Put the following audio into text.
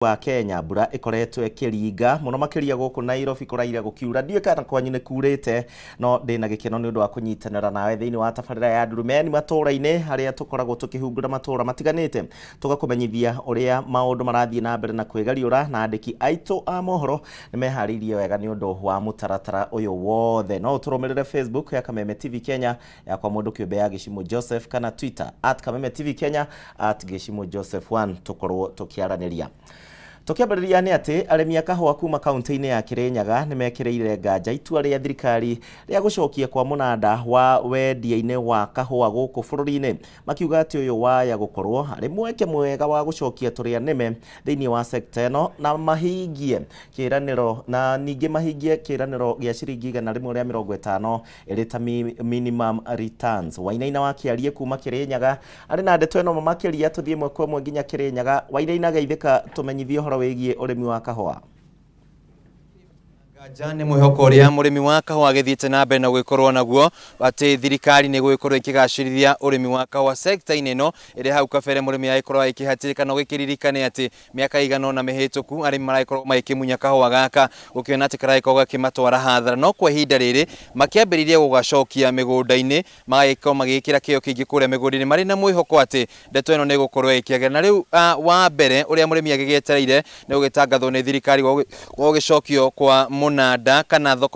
wa Kenya mbura ikoretwo ikiringa muno makiria guku Nairobi kuraire gukiura ndie kana kwanyu ni kurite no ndina gikeno ni undu wa kunyitanira nawe thiini wa tabarira ya Ndurumeni matura-ini haria tukoragwo tukihungura matura matiganite tugakumenyithia uria maundu marathie na mbere na kwigariura na andiki aitu a mohoro ni meharirie wega ni undu wa mutaratara uyu wothe no turumirire Facebook ya Kameme TV Kenya ya kwa mundu kiumbe ya Gishimo Joseph kana Twitter @Kameme TV Kenya @Gishimo Joseph 1 tukorwo tukiaraniria. Tukiambĩrĩria nĩ atĩ arĩmi a kahũa kuma kaunti-inĩ ya Kirinyaga nĩ mekĩrĩire nganja itua rĩa thirikari rĩa gũcokia kwa mũnanda wa wendia-inĩ wa kahũa gũkũ bũrũri-inĩ makiuga atĩ ũyũ waya gũkorwo arĩ mweke mwega wa gũcokia tũrĩa nĩme thĩinĩ wa sekta ĩno na mahingie kĩranĩro na ningĩ mahingie kĩranĩro gĩa ciringi 150 ĩrĩ ta minimum returns. Wainaina wakĩarie kuma Kirinyaga arĩ na ndeto ĩno makĩria tũthiĩ ĩmwe kwa ĩmwe nginya Kirinyaga. Wainaina geithĩka tũmenyithie ũhoro wĩgiĩ ũrĩmi wa kahũa. Jane mwihoko uria murimi wa kahũa githiĩte na mbere na gwikorwo naguo ati thirikari ni gwikorwo ikigacirithia urimi wa kahũa sector-inĩ ĩno ĩrĩa hau kabere murimi agĩkorwo ikihatĩrĩka no gĩkiririkane ati miaka igana na mĩhĩtũku arĩmi marakorwo magĩkĩmunya kahũa gaka ũkiona ati karaĩkorwo gakimatwara hathara no kwa ihinda rĩrĩ makĩambĩrĩria gũgacokia mĩgũnda-inĩ magĩkorwo magĩkĩra kĩyo kĩingĩ kũrĩa mĩgũnda-inĩ marĩ na mwĩhoko ati ndeto ĩno nĩ gũkorwo ĩkĩagĩra. Na rĩu wa mbere ũrĩa mũrĩmi agĩgĩetereire nĩ gũgĩtangathwo nĩ thirikari gũgĩcokio kwa mũnanda kana thoko